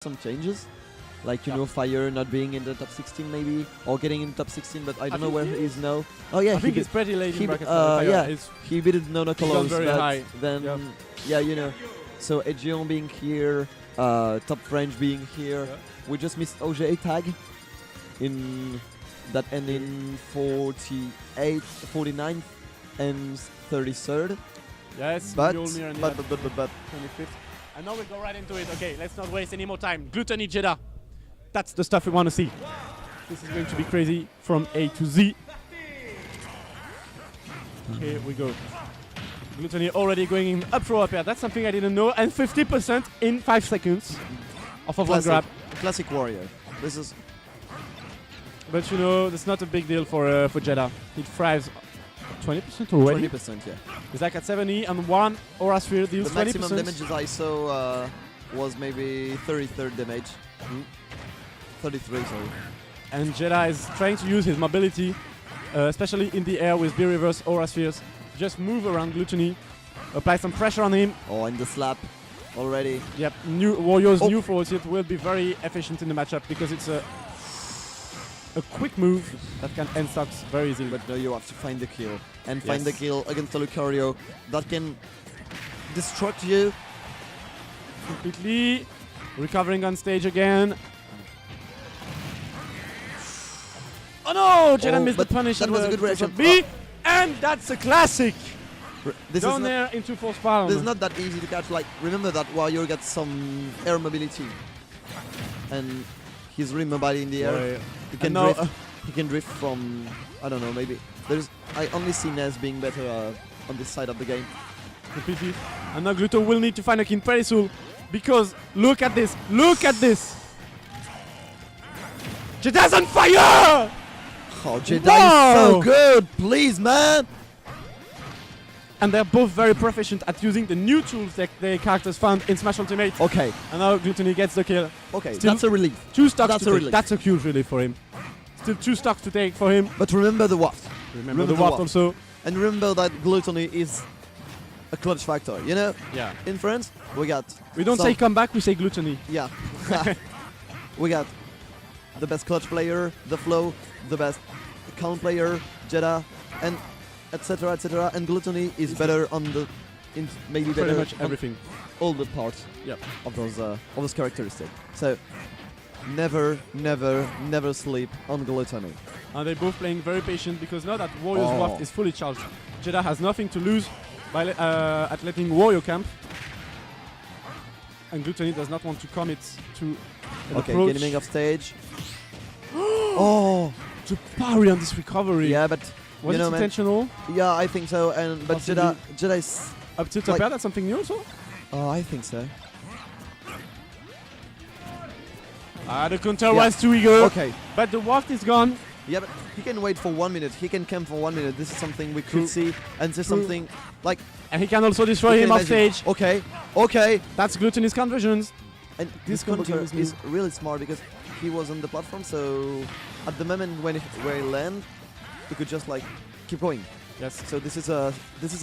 some changes, like you know, Fire not being in the top 16 maybe, or getting in the top 16, but I don't know where he is now. Oh yeah, I think it's pretty late in bracket. yeah, he beat it no colors, very high. Then yeah, you know, so Edgeon being here, top French being here. We just missed OJ tag in that end in 48, 49th and 33rd. Yes, but 25th. And now we go right into it. Okay, let's not waste any more time. Gluttony, Jeda. That's the stuff we want to see. This is going to be crazy from A to Z. Here we go. Gluttony already going in up throw up air. That's something I didn't know. And 50% in 5 seconds off of one grab. Classic Wario. This is. But you know, that's not a big deal for Jeda. He thrives 20% already. 20%, yeah. He's like at 70 and one Aura Sphere deals 20%. The maximum damages I saw was maybe 33rd damage. 33, sorry. And Jeda is trying to use his mobility, especially in the air with B-reverse Aura Spheres. Just move around Gluttony, apply some pressure on him. Oh, and the slap already. Yep, Wario's new forward tilt will be very efficient in the matchup because it's a quick move that can end stocks very easily. But no, you have to find the kill. And find the kill against the Lucario that can destruct you. Completely. Recovering on stage again. Oh no! Jeda missed the punish. That was a good reaction. And that's a classic! This Down there into force palm. This is not that easy to catch. Like, remember that Wario got some air mobility. And he's really mobile in the air. He can drift. He can drift from, I don't know, maybe. I only see Nez being better on this side of the game. Completely. And now Glutto will need to find a king pretty soon. Because look at this. Look at this. Jeda's on fire! Oh, Jeda is so good. Please, man. And they're both very proficient at using the new tools that their characters found in Smash Ultimate. Okay. And now Gluttony gets the kill. Okay, still that's a relief. 2 stocks to take. That's a huge relief for him. Still 2 stocks to take for him. But remember the waft. Remember the waft also. And remember that Gluttony is a clutch factor, you know? Yeah. In France, we don't say comeback, we say Gluttony. Yeah. We got the best clutch player, the flow, the best count player, Jeda, and etc. etc. And Gluttony is better on the, maybe better pretty much everything, all the parts of those characteristics. So never sleep on Gluttony. And they're both playing very patient because now that Wario's waft is fully charged, Jeda has nothing to lose by at letting Wario camp. And Gluttony does not want to commit to an approach. Getting off stage. Oh, to parry on this recovery. Yeah, but was it intentional? Yeah, I think so. And but Jeda is up to top air. That's something new also. Oh, I think so. The counter was too eager. Okay, but the waft is gone. Yeah, but he can wait for 1 minute. He can camp for 1 minute. This is something we could see, and this is something like. And he can also destroy him off stage. Okay. That's Gluttony's conversions. And this counter is really smart because he was on the platform, so at the moment when he land, he could just like keep going. Yes. So this is a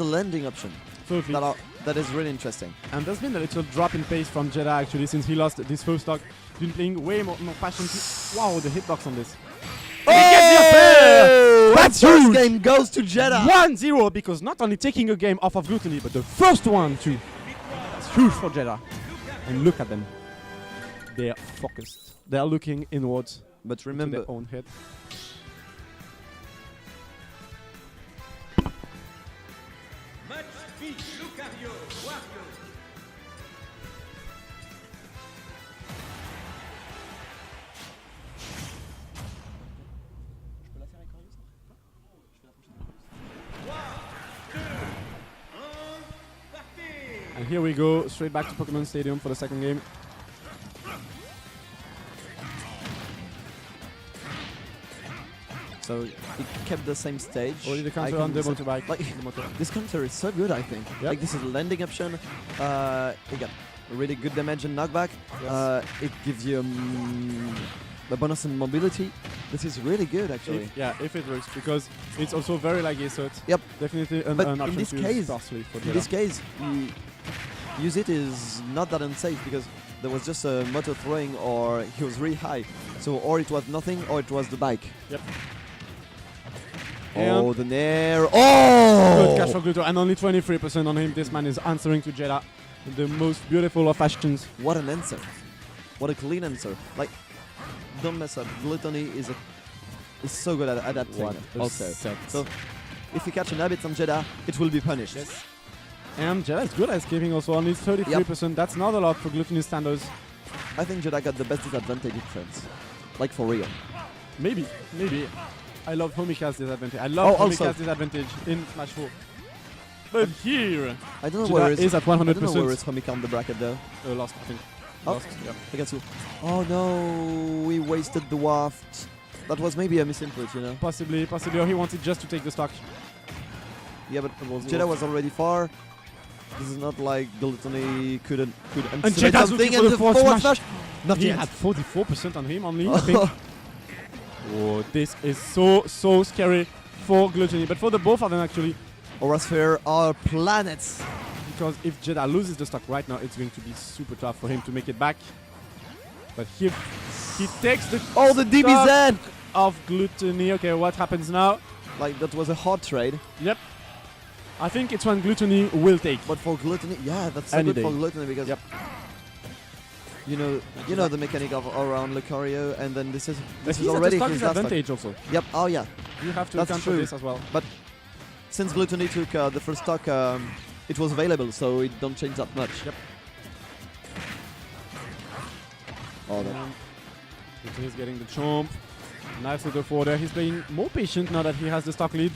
landing option. Totally. That is really interesting. And there's been a little drop in pace from Jeda actually since he lost this first stock. He's been playing way more passionately. Wow, the hitbox on this. Oh! He gets the upper! That's huge! First game goes to Jeda. 1-0 because not only taking a game off of Gluttony, but the first one too. That's huge for Jeda. And look at them. They are focused. They are looking inwards. But remember, their own head. Lucario, Wario. And here we go, straight back to Pokemon Stadium for the second game. So he kept the same stage. Only the counter on the motorbike. Like, this counter is so good, I think. Yep. Like this is a landing option. He got really good damage and knockback. Yes. It gives you a bonus in mobility. This is really good, actually. If it works, because it's also very laggy, so it's definitely an option in this case, you use it is not that unsafe because there was just a motor throwing, or he was really high. So or it was nothing, or it was the bike. Yep. Oh, the nair. Good Oh! catch for Gluto, and only 23% on him. This man is answering to Jeda in the most beautiful of fashions. What an answer. What a clean answer. Like, don't mess up. Gluttony is so good at adapting. What a Also. set. So, if you catch an habit on Jeda, it will be punished. Yes. And Jeda is good at escaping also, only 33%. That's not a lot for Gluttony standards. I think Jeda got the best disadvantage in France. Like, for real. Maybe. I love Homika's disadvantage. I love also- Homika's disadvantage in Smash 4. But here, I don't know Jeda where is at I don't know 100%. where is Homika on the bracket though. Lost, I think. Oh. Lost, yeah. I guess so. Oh no, we wasted the waft. That was maybe a misinput, you know. Possibly, or he wanted just to take the stock. Yeah, but Jeda was already far. This is not like Gluttony could anticipate Jeda's something looking for and the the forward forward smash. smash. Not He yet. had 44% on him only, I think. Oh, this is so scary for Gluttony, but for the both of them actually, Aurasphere are planets. because if Jeda loses the stock right now, it's going to be super tough for him to make it back. But he takes the Oh, the DBZ! of Gluttony. Okay, what happens now? Like, that was a hard trade. Yep. I think it's one Gluttony will take. But for Gluttony, yeah, that's so Any good for day. Gluttony because Yep. you know the mechanic of around Lucario, and then this is He's already at the his stock last stock. disadvantage also. Yep. Oh yeah. You have to That's account for true. this as well. Since Gluttony took the first stock, it was available, so it don't change that much. Yep. Oh, that. He's getting the chomp. Nice little forwarder. He's playing more patient now that he has the stock lead,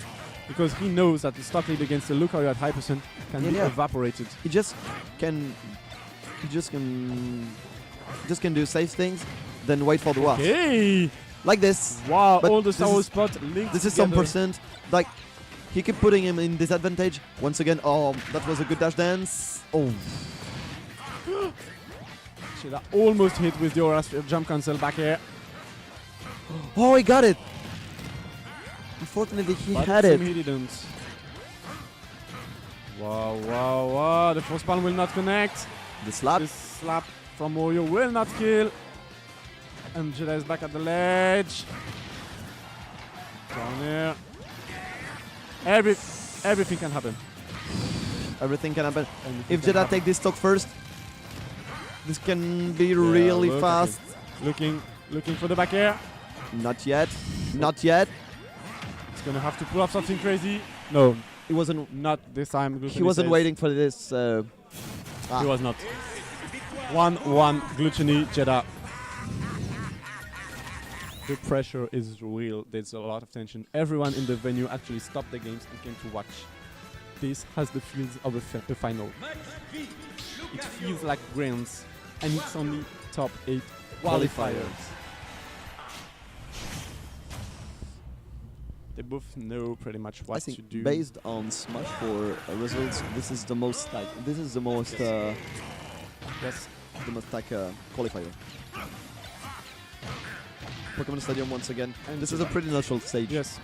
because he knows that the stock lead against the Lucario at high percent can be Yeah. evaporated. He just can do safe things, then wait for the waft. Hey! Like this. Wow, But all the this sour is- spot linked This is some together. percent. Like, he keep putting him in disadvantage. Once again, oh, that was a good dash dance. Oh, Jeda almost hit with the Aurasphere jump cancel back here. oh, he got it. Unfortunately, he But had seemed it. he didn't. Wow. The force palm will not connect. The slap. This slap from Wario will not kill. And Jeda is back at the ledge. Down here. Everything can happen. Everything can happen. Anything If can Jeda happen. take this stock first, this can be Yeah, really look at fast. Looking for the back air. Not yet. Not yet. He's gonna have to pull off something crazy. No, He wasn't. not this time. He Gluttony wasn't says. waiting for this. He was not. 1-1 Gluttony Jeda. The pressure is real. There's a lot of tension. Everyone in the venue actually stopped the games and came to watch. This has the feels of a final. It feels like bronze, and it's only top 8 qualifiers. They both know pretty much what I think to do. based on Smash 4 results, this is the most Yes. qualifier. Pokemon Stadium once again. And This is a pretty natural stage. Yes.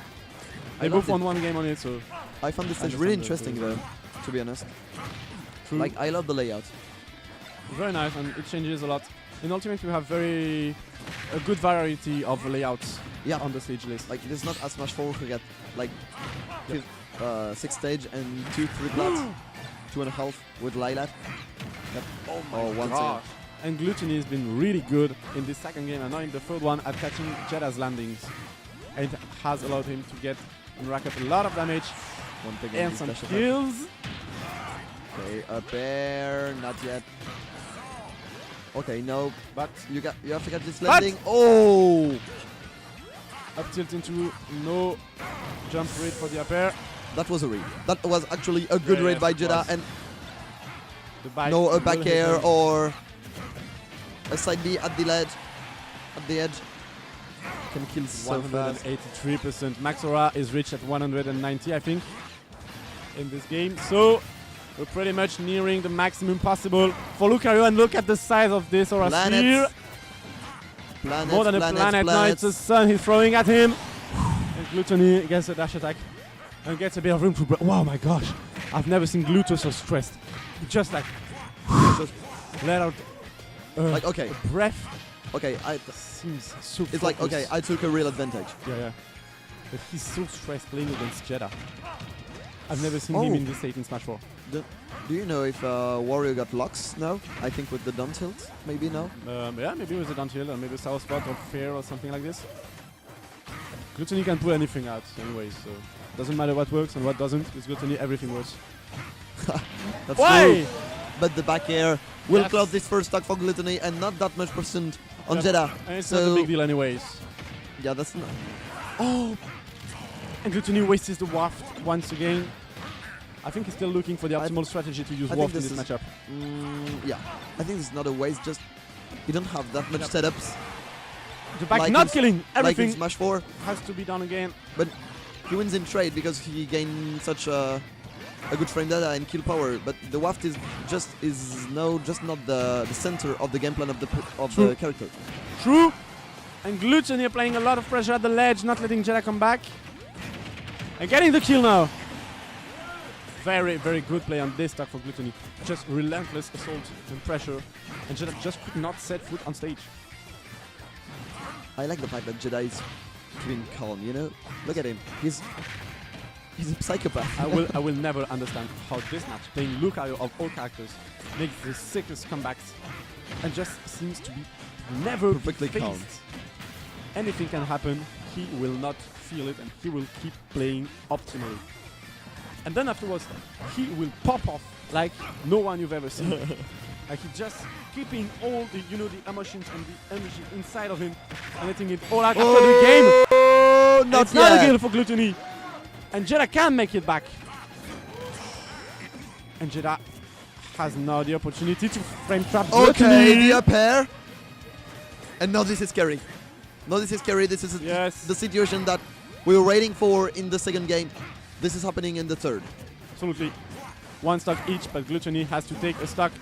I They both loved won one game on it, so I found this stage Understand really the interesting reason. though, to be honest. true. Like, I love the layout. Very nice, and it changes a lot. In Ultimate, we have a good variety of layouts Yeah. on the stage list. Like, it is not as Smash 4 we get like 6 stage and 2-3 plats, 2.5 with Lilac. Yep. Oh my gosh. And Gluttony has been really good in this second game and now in the third one at catching Jeda's landings. And it has allowed him to get and rack up a lot of damage Once again, and this some dash attack. kills. Okay, up air, not yet. Okay, no, But you have to get this landing. Oh! up tilt into no jump rate for the up air. That was a read. That was actually a good Yeah, raid by it Jeda, was. and The bike no a will back hit air him. or a side B at the ledge, at the edge. Can kill so fast. 183%. Maxora is reached at 190, I think, in this game. So we're pretty much nearing the maximum possible for Lucario. And look at the size of this Aurasphere. Planets. Planets, More than a planets, planet. Now it's planets. a sun he's throwing at him. And Gluttony gets a dash attack and gets a bit of room to break. Wow, my gosh. I've never seen Gluto so stressed. He just like Just let out Like, okay, breath okay, seems so it's like, okay, focused. I took a real advantage. Yeah. But he's so stressed playing against Jeda. I've never seen Oh. him in this state in Smash 4. Do you know if Wario got locks now? I think with the down tilt, maybe now? Yeah, maybe with a down tilt or maybe a south spot or fair or something like this. Gluttony can pull anything out anyway, so doesn't matter what works and what doesn't. With Gluttony, everything works. That's Why? true. But the back air will Yes. close this first stock for Gluttony and not that much percent on Yeah, Jeda. And it's So- not a big deal anyways. Yeah, that's not. Oh! And Gluttony wastes the waft once again. I think he's still looking for the optimal strategy to use I think waft in this this is- matchup. Yeah, I think this is not a waste. Just you don't have that much Yep. setups. The back like not in- killing Like everything in Smash 4, has to be done again. but he wins in trade because he gained such a good frame data and kill power. But the waft is just not the center of the game plan of True. the character. True. And Gluttony applying a lot of pressure at the ledge, not letting Jeda come back. And getting the kill now. Very, very good play on this stock for Gluttony. Just relentless assault and pressure. And Jeda just could not set foot on stage. I like the fact that Jeda is keeping calm. You know, look at him. He's a psychopath. I will never understand how this match, playing Lucario of all characters, makes the sickest comebacks and just seems to be never Perfectly faced. calm. Anything can happen, he will not feel it and he will keep playing optimally. And then afterwards, he will pop off like no one you've ever seen. Like he just keeping all the, the emotions and the energy inside of him and letting it all out after the game. Oh, not It's not a yet. kill for Gluttony. And Jeda can make it back. And Jeda has now the opportunity to frame trap Okay, Gluttony. the up air. And now this is scary. Now this is scary. This is Yes. the situation that we were waiting for in the second game. This is happening in the third. Absolutely. One stock each, but Gluttony has to take a stock.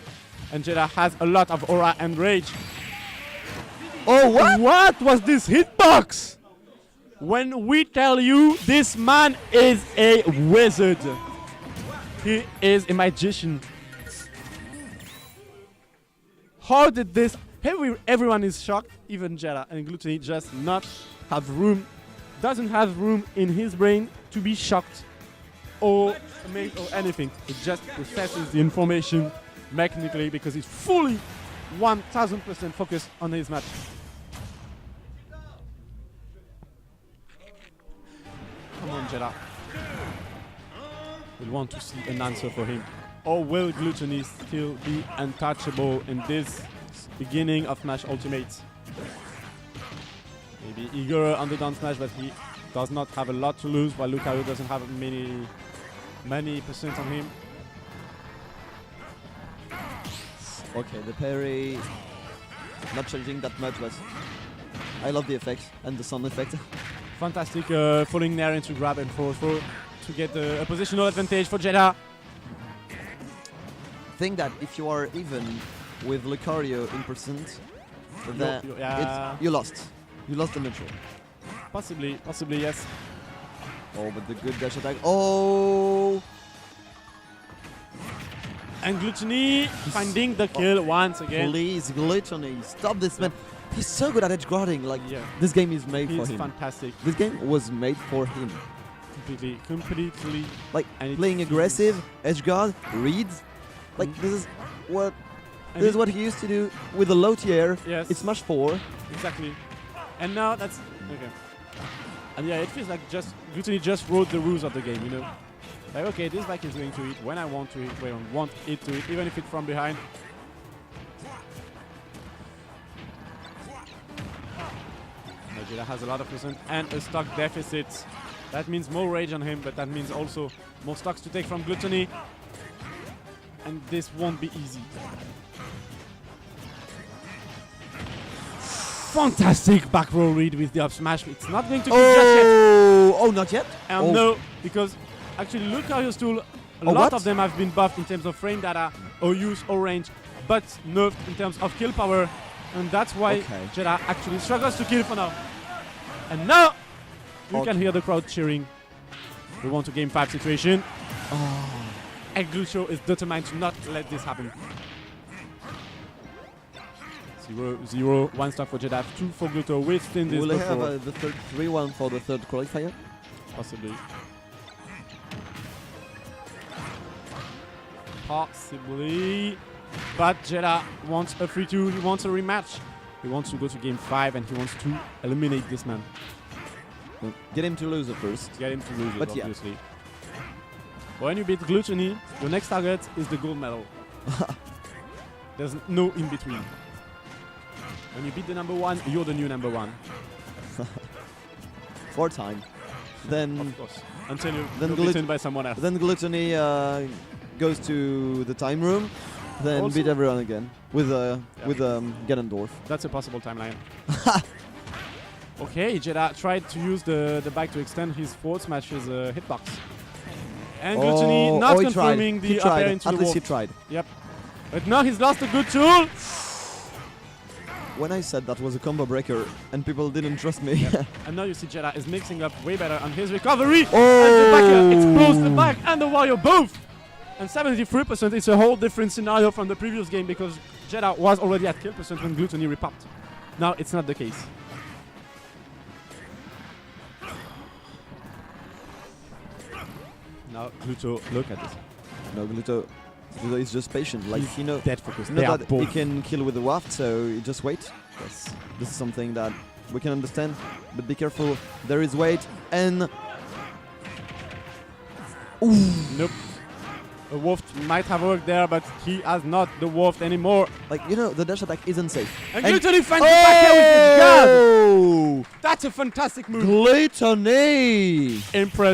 And Jeda has a lot of aura and rage. Oh, what? What was this hitbox? When we tell you this man is a wizard. He is a magician. How did this... Everyone is shocked, even Jeda and Gluttony just not have room, doesn't have room in his brain to be shocked or amazed or anything. It just processes the information mechanically because he's fully 1000% focused on his match. Come on, Jeda. We'll want to see an answer for him. Or will Gluttony still be untouchable in this beginning of Smash Ultimate? Maybe eager on the down smash, but he does not have a lot to lose, while Lucario doesn't have many percent on him. Okay, the parry not changing that much, but I love the effects and the sound effect. Fantastic falling there into grab and forward throw to get a positional advantage for Jeda. Think that if you are even with Lucario in percent, then yeah. you lost. You lost the neutral. Possibly, yes. Oh, but the good dash attack. Oh! And Gluttony finding the kill once again. Please, Gluttony, stop this man. He's so good at edge guarding. Like, Yeah. this game is made for He's him. fantastic. This game was made for him. Completely. Like, And it playing feels- aggressive, edge guard, reads. Like, this is what he used to do with the low tier. Yes. It's Smash 4. Exactly. And now that's okay. And yeah, it feels like Gluttony just wrote the rules of the game, you know. Like, okay, this bike is going to hit when I want to hit, when I want it to hit, even if it's from behind. Jeda has a lot of percent and a stock deficit. That means more rage on him, but that means also more stocks to take from Gluttony. And this won't be easy. Fantastic back row read with the up smash. It's not going to be just yet. Oh, not yet? Oh. No, because actually Lucario's tool, a Oh, lot what? of them have been buffed in terms of frame data or use or range, but nerfed in terms of kill power. And that's why Okay. Jeda actually struggles to kill for now. And now you Okay. can hear the crowd cheering. We want a game 5 situation. Oh. And Glucio is determined to not let this happen. 0-0. 1 stock for Jeda, 2 for Glutto. Within this Will I have before. the third 3-1 for the third qualifier? Possibly. Possibly. But Jeda wants a 3-2. He wants a rematch. He wants to go to game 5 and he wants to eliminate this man. Get him to lose at first. Get him to lose it, But yeah. obviously. When you beat Gluttony, your next target is the gold medal. There's no in between. When you beat the number 1, you're the new number 1. 4 time. Then Of course. Until you're Then beaten by someone else. then Gluttony goes to the time room, then Also- beat everyone again with Ganondorf. That's a possible timeline. Okay, Jeda tried to use the bike to extend his forward smash's hitbox. And Gluttony not he confirming tried. He the up air tried. into At the least he wall. tried. Yep. But now he's lost a good tool. When I said that was a combo breaker and people didn't trust me. Yep. And now you see Jeda is mixing up way better on his recovery. Oh! And the backer explodes the bike and the Wario both. And 73%, it's a whole different scenario from the previous game because Jeda was already at kill percent when Gluttony repopped. Now it's not the case. Now Glutto, look at this. No, Glutto is just patient. Like He's you know, dead focus. you They know are that he both. can kill with the waft, so you just wait. Yes. This is something that we can understand, but be careful. There is weight and Nope. A waft might have worked there, but he has not the waft anymore. like you know the dash attack isn't safe. And Gluttony finds the back here with his gun. Oh! That's a fantastic move. Gluttony! Impressed.